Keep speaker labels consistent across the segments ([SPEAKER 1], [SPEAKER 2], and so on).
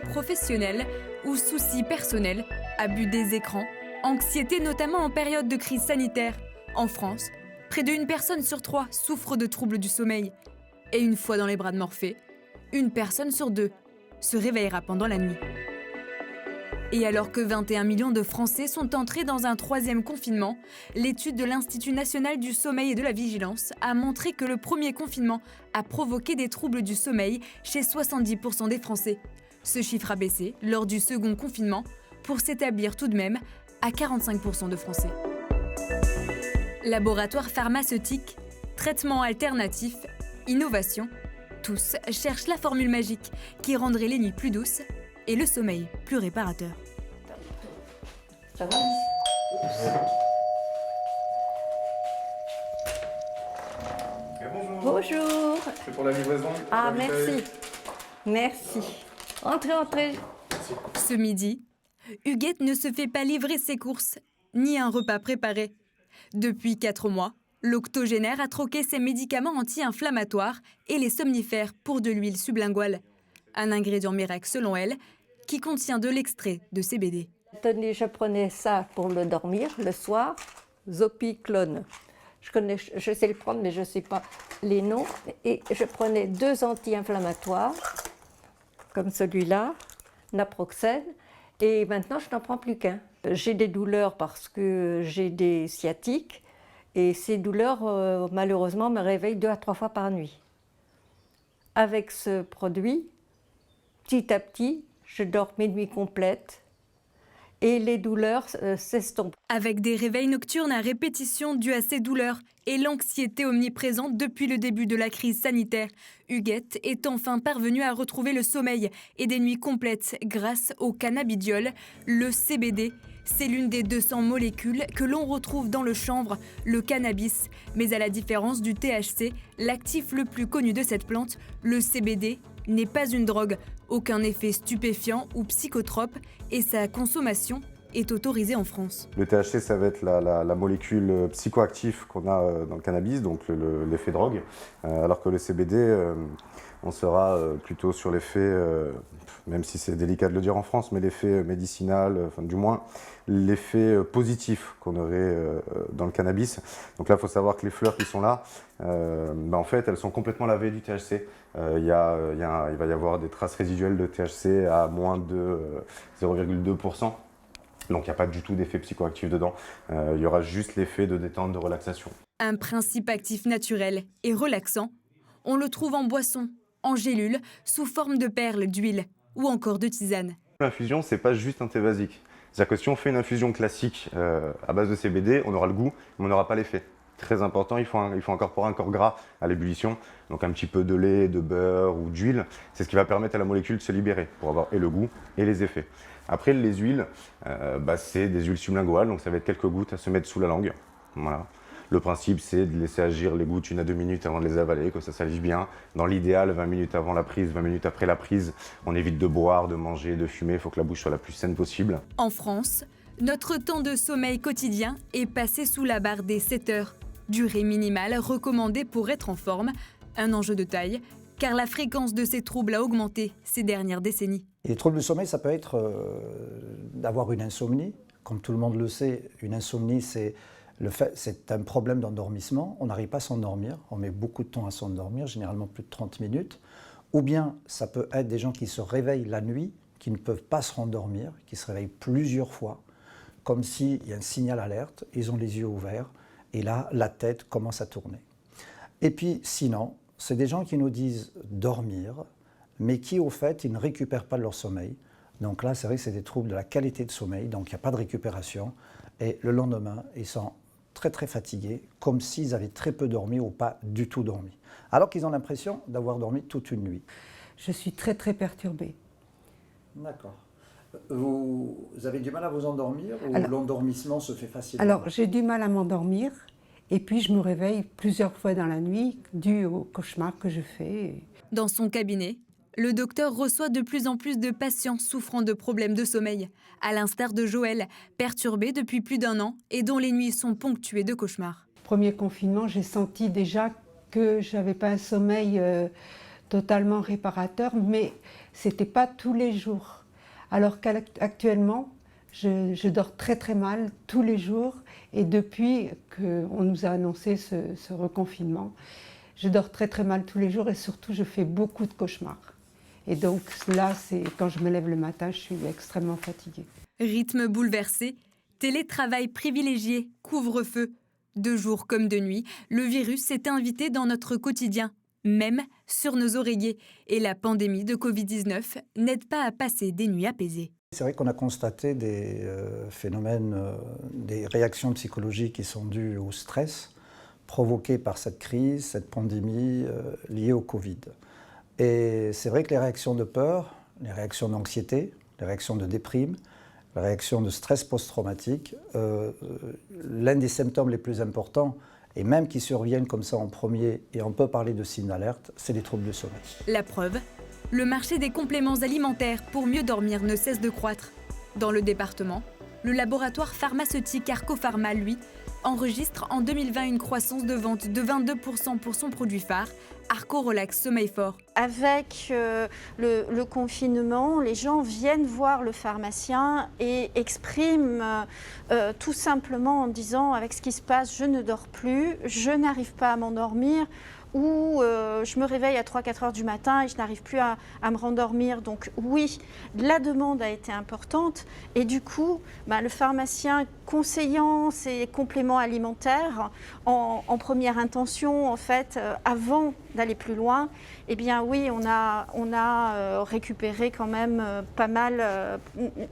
[SPEAKER 1] professionnelle ou soucis personnels, abus des écrans, anxiété notamment en période de crise sanitaire. En France, près d'une personne sur 3 souffre de troubles du sommeil. Et une fois dans les bras de Morphée, une personne sur 2 se réveillera pendant la nuit. Et alors que 21 millions de Français sont entrés dans un 3e confinement, l'étude de l'Institut national du sommeil et de la vigilance a montré que le premier confinement a provoqué des troubles du sommeil chez 70% des Français. Ce chiffre a baissé lors du second confinement pour s'établir tout de même à 45% de Français. Laboratoires pharmaceutiques, traitements alternatifs, innovation, tous cherchent la formule magique qui rendrait les nuits plus douces et le sommeil plus réparateur.
[SPEAKER 2] Ça va ?
[SPEAKER 3] Bonjour.
[SPEAKER 2] Bonjour.
[SPEAKER 3] C'est pour la livraison.
[SPEAKER 2] Ah, merci. Merci. Entrez, entrez.
[SPEAKER 1] Ce midi, Huguette ne se fait pas livrer ses courses, ni un repas préparé. Depuis 4 mois, l'octogénaire a troqué ses médicaments anti-inflammatoires et les somnifères pour de l'huile sublinguale. Un ingrédient miracle selon elle, qui contient de l'extrait de CBD.
[SPEAKER 2] Tenez, je prenais ça pour le dormir le soir, Zopiclone. Je sais le prendre, mais je ne sais pas les noms. Et je prenais 2 anti-inflammatoires, comme celui-là, Naproxène. Et maintenant, je n'en prends plus qu'un. J'ai des douleurs parce que j'ai des sciatiques. Et ces douleurs, malheureusement, me réveillent 2 à 3 fois par nuit. Avec ce produit, petit à petit, je dors mes nuits complètes. Et les douleurs s'estompent.
[SPEAKER 1] Avec des réveils nocturnes à répétition dus à ces douleurs et l'anxiété omniprésente depuis le début de la crise sanitaire, Huguette est enfin parvenue à retrouver le sommeil et des nuits complètes grâce au cannabidiol, le CBD. C'est l'une des 200 molécules que l'on retrouve dans le chanvre, le cannabis. Mais à la différence du THC, l'actif le plus connu de cette plante, le CBD, n'est pas une drogue, aucun effet stupéfiant ou psychotrope et sa consommation est autorisée en France.
[SPEAKER 3] Le THC, ça va être la molécule psychoactive qu'on a dans le cannabis, donc l'effet drogue, alors que le CBD, on sera plutôt sur l'effet, même si c'est délicat de le dire en France, mais l'effet médicinal, enfin du moins l'effet positif qu'on aurait dans le cannabis. Donc là, il faut savoir que les fleurs qui sont là, en fait, elles sont complètement lavées du THC. Il va y avoir des traces résiduelles de THC à moins de 0,2%. Donc il n'y a pas du tout d'effet psychoactif dedans. Il y aura juste l'effet de détente, de relaxation.
[SPEAKER 1] Un principe actif naturel et relaxant, on le trouve en boisson, en gélule, sous forme de perles d'huile ou encore de tisane.
[SPEAKER 3] L'infusion, c'est pas juste un thé basique. C'est-à-dire que si on fait une infusion classique à base de CBD, on aura le goût, mais on n'aura pas l'effet. Très important, il faut incorporer un corps gras à l'ébullition, donc un petit peu de lait, de beurre ou d'huile. C'est ce qui va permettre à la molécule de se libérer pour avoir et le goût et les effets. Après, les huiles, c'est des huiles sublinguales, donc ça va être quelques gouttes à se mettre sous la langue. Voilà. Le principe, c'est de laisser agir les gouttes 1 à 2 minutes avant de les avaler, que ça salive bien. Dans l'idéal, 20 minutes avant la prise, 20 minutes après la prise. On évite de boire, de manger, de fumer, il faut que la bouche soit la plus saine possible.
[SPEAKER 1] En France, notre temps de sommeil quotidien est passé sous la barre des 7 heures. Durée minimale recommandée pour être en forme, un enjeu de taille, car la fréquence de ces troubles a augmenté ces dernières décennies.
[SPEAKER 4] Et les troubles du sommeil, ça peut être d'avoir une insomnie. Comme tout le monde le sait, une insomnie, c'est un problème d'endormissement. On n'arrive pas à s'endormir, on met beaucoup de temps à s'endormir, généralement plus de 30 minutes. Ou bien ça peut être des gens qui se réveillent la nuit, qui ne peuvent pas se rendormir, qui se réveillent plusieurs fois, comme s'il y a un signal alerte, ils ont les yeux ouverts, et là, la tête commence à tourner. Et puis sinon, c'est des gens qui nous disent dormir, mais qui au fait, ils ne récupèrent pas leur sommeil. Donc là, c'est vrai que c'est des troubles de la qualité de sommeil, donc il n'y a pas de récupération. Et le lendemain, ils sont très très fatigués, comme s'ils avaient très peu dormi ou pas du tout dormi. Alors qu'ils ont l'impression d'avoir dormi toute une nuit.
[SPEAKER 5] Je suis très très perturbée.
[SPEAKER 4] D'accord. Vous avez du mal à vous endormir ou l'endormissement se fait facilement?
[SPEAKER 5] Alors j'ai du mal à m'endormir et puis je me réveille plusieurs fois dans la nuit dû au cauchemar que je fais.
[SPEAKER 1] Dans son cabinet, le docteur reçoit de plus en plus de patients souffrant de problèmes de sommeil, à l'instar de Joël, perturbé depuis plus d'1 an et dont les nuits sont ponctuées de cauchemars.
[SPEAKER 5] Premier confinement, j'ai senti déjà que je n'avais pas un sommeil totalement réparateur, mais ce n'était pas tous les jours. Alors qu'actuellement, je dors très très mal tous les jours, et depuis qu'on nous a annoncé ce reconfinement, je dors très très mal tous les jours, et surtout je fais beaucoup de cauchemars. Et donc là, quand je me lève le matin, je suis extrêmement fatiguée.
[SPEAKER 1] Rythme bouleversé, télétravail privilégié, couvre-feu. De jour comme de nuit, le virus s'est invité dans notre quotidien, même sur nos oreillers. Et la pandémie de Covid-19 n'aide pas à passer des nuits apaisées.
[SPEAKER 4] C'est vrai qu'on a constaté des phénomènes, des réactions psychologiques qui sont dues au stress provoqué par cette crise, cette pandémie liée au Covid. Et c'est vrai que les réactions de peur, les réactions d'anxiété, les réactions de déprime, les réactions de stress post-traumatique, l'un des symptômes les plus importants, et même qui surviennent comme ça en premier, et on peut parler de signes d'alerte, c'est les troubles de sommeil.
[SPEAKER 1] La preuve, le marché des compléments alimentaires pour mieux dormir ne cesse de croître. Dans le département, le laboratoire pharmaceutique Arcopharma, lui, enregistre en 2020 une croissance de vente de 22% pour son produit phare, Arco-Relax Sommeil Fort.
[SPEAKER 6] Avec le confinement, les gens viennent voir le pharmacien et expriment tout simplement en disant, avec ce qui se passe, je ne dors plus, je n'arrive pas à m'endormir, ou je me réveille à 3-4 heures du matin et je n'arrive plus à me rendormir. Donc oui, la demande a été importante, et du coup, le pharmacien conseillant ces compléments alimentaires en première intention, en fait, avant d'aller plus loin, eh bien oui, on a récupéré quand même pas mal,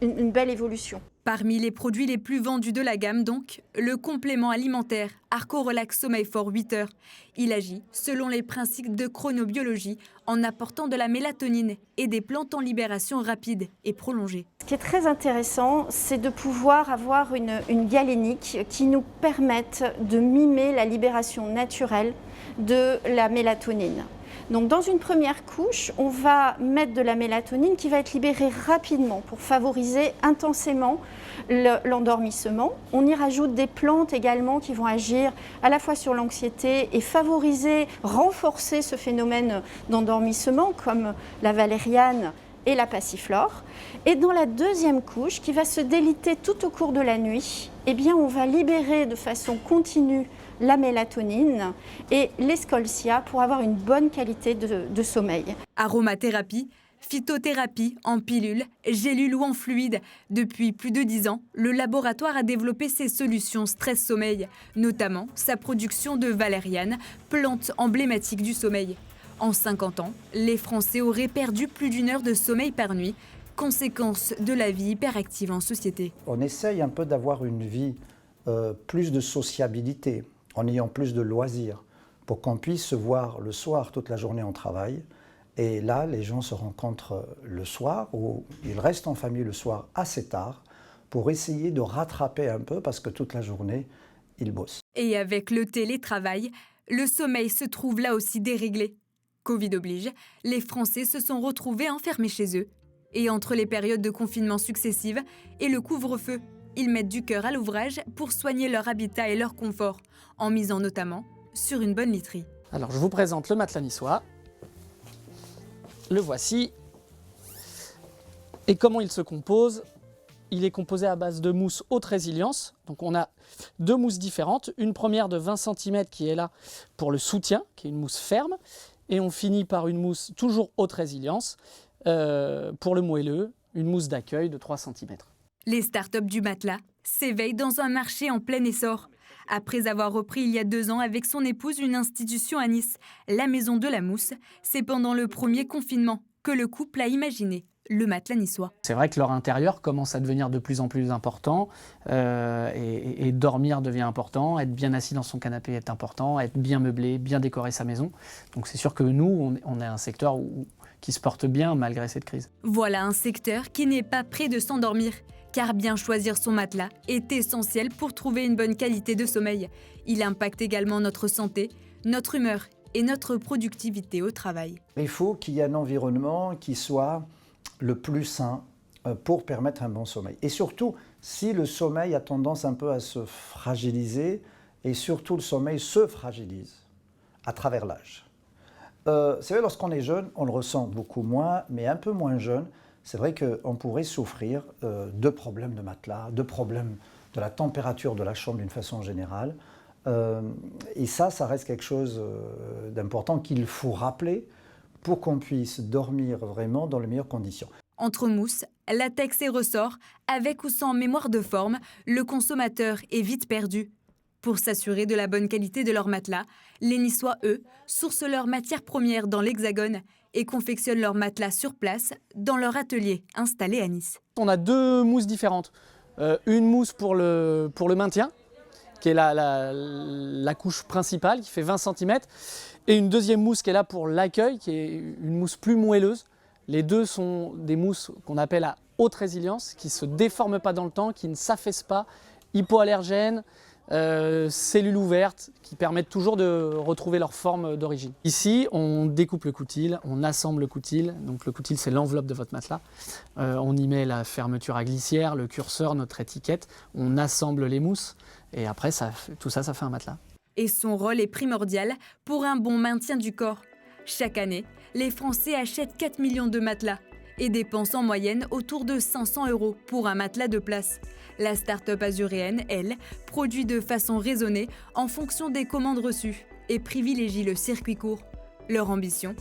[SPEAKER 6] une belle évolution.
[SPEAKER 1] Parmi les produits les plus vendus de la gamme, donc, le complément alimentaire Arco-Relax Sommeil Fort 8 heures. Il agit selon les principes de chronobiologie en apportant de la mélatonine et des plantes en libération rapide et prolongée.
[SPEAKER 6] Ce qui est très intéressant, c'est de pouvoir avoir une galénique qui nous permette de mimer la libération naturelle de la mélatonine. Donc dans une première couche, on va mettre de la mélatonine qui va être libérée rapidement pour favoriser intensément l'endormissement. On y rajoute des plantes également qui vont agir à la fois sur l'anxiété et favoriser, renforcer ce phénomène d'endormissement, comme la valériane et la passiflore. Et dans la deuxième couche, qui va se déliter tout au cours de la nuit, eh bien on va libérer de façon continue la mélatonine et l'escolcia pour avoir une bonne qualité de sommeil.
[SPEAKER 1] Aromathérapie, phytothérapie en pilule, gélule ou en fluide. Depuis plus de 10 ans, le laboratoire a développé ses solutions stress-sommeil, notamment sa production de valériane, plante emblématique du sommeil. En 50 ans, les Français auraient perdu plus d'1 heure de sommeil par nuit, conséquence de la vie hyperactive en société.
[SPEAKER 4] On essaye un peu d'avoir une vie plus de sociabilité, en ayant plus de loisirs, pour qu'on puisse se voir le soir toute la journée en travail. Et là, les gens se rencontrent le soir, ou ils restent en famille le soir assez tard, pour essayer de rattraper un peu, parce que toute la journée, ils bossent.
[SPEAKER 1] Et avec le télétravail, le sommeil se trouve là aussi déréglé. Covid oblige, les Français se sont retrouvés enfermés chez eux. Et entre les périodes de confinement successives et le couvre-feu, ils mettent du cœur à l'ouvrage pour soigner leur habitat et leur confort, en misant notamment sur une bonne literie.
[SPEAKER 7] Alors, je vous présente le matelas niçois. Le voici. Et comment il se compose? Il est composé à base de mousse haute résilience. Donc, on a 2 mousses différentes. Une première de 20 cm qui est là pour le soutien, qui est une mousse ferme. Et on finit par une mousse toujours haute résilience pour le moelleux, une mousse d'accueil de 3 cm.
[SPEAKER 1] Les startups du matelas s'éveillent dans un marché en plein essor. Après avoir repris il y a 2 ans avec son épouse une institution à Nice, la Maison de la Mousse, c'est pendant le premier confinement que le couple a imaginé le matelas niçois.
[SPEAKER 7] C'est vrai que leur intérieur commence à devenir de plus en plus important et dormir devient important, être bien assis dans son canapé est important, être bien meublé, bien décorer sa maison. Donc c'est sûr que nous, on est un secteur qui se porte bien malgré cette crise.
[SPEAKER 1] Voilà un secteur qui n'est pas prêt de s'endormir, car bien choisir son matelas est essentiel pour trouver une bonne qualité de sommeil. Il impacte également notre santé, notre humeur et notre productivité au travail.
[SPEAKER 4] Il faut qu'il y ait un environnement qui soit le plus sain pour permettre un bon sommeil. Et surtout, si le sommeil a tendance un peu à se fragiliser, et surtout le sommeil se fragilise à travers l'âge. C'est vrai, lorsqu'on est jeune, on le ressent beaucoup moins, mais un peu moins jeune, c'est vrai qu'on pourrait souffrir de problèmes de matelas, de problèmes de la température de la chambre d'une façon générale. Et ça reste quelque chose d'important qu'il faut rappeler pour qu'on puisse dormir vraiment dans les meilleures conditions.
[SPEAKER 1] Entre mousse, latex et ressort, avec ou sans mémoire de forme, le consommateur est vite perdu. Pour s'assurer de la bonne qualité de leur matelas, les Niçois, eux, sourcent leurs matières premières dans l'Hexagone et confectionnent leurs matelas sur place dans leur atelier installé à Nice.
[SPEAKER 7] On a 2 mousses différentes. Une mousse pour le maintien, qui est la couche principale, qui fait 20 cm, et une deuxième mousse qui est là pour l'accueil, qui est une mousse plus moelleuse. Les deux sont des mousses qu'on appelle à haute résilience, qui ne se déforment pas dans le temps, qui ne s'affaissent pas, hypoallergènes, cellules ouvertes, qui permettent toujours de retrouver leur forme d'origine. Ici, on découpe le coutil, on assemble le coutil. Donc le coutil, c'est l'enveloppe de votre matelas. On y met la fermeture à glissière, le curseur, notre étiquette. On assemble les mousses et après, tout ça, ça fait un matelas.
[SPEAKER 1] Et son rôle est primordial pour un bon maintien du corps. Chaque année, les Français achètent 4 millions de matelas et dépensent en moyenne autour de 500 € pour un matelas de place. La start-up azuréenne, elle, produit de façon raisonnée en fonction des commandes reçues et privilégie le circuit court. Leur ambition,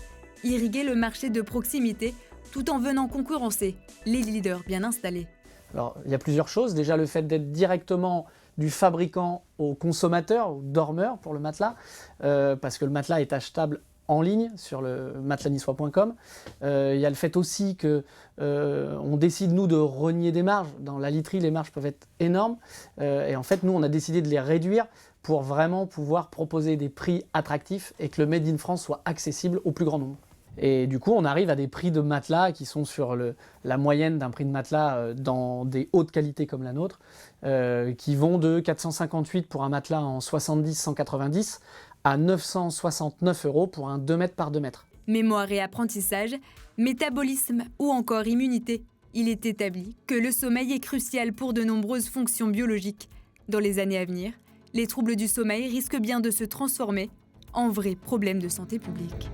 [SPEAKER 1] irriguer le marché de proximité tout en venant concurrencer les leaders bien installés.
[SPEAKER 7] Alors, il y a plusieurs choses. Déjà, le fait d'être directement du fabricant au consommateur, au dormeur pour le matelas, parce que le matelas est achetable en ligne sur le matelasniçois.com. Il y a le fait aussi qu'on décide, nous, de rogner des marges. Dans la literie, les marges peuvent être énormes. Et en fait, nous, on a décidé de les réduire pour vraiment pouvoir proposer des prix attractifs et que le Made in France soit accessible au plus grand nombre. Et du coup, on arrive à des prix de matelas qui sont sur la moyenne d'un prix de matelas dans des hautes qualités comme la nôtre, qui vont de 458 pour un matelas en 70-190 à 969 € pour un 2 mètres par 2 mètres.
[SPEAKER 1] Mémoire et apprentissage, métabolisme ou encore immunité. Il est établi que le sommeil est crucial pour de nombreuses fonctions biologiques. Dans les années à venir, les troubles du sommeil risquent bien de se transformer en vrais problèmes de santé publique.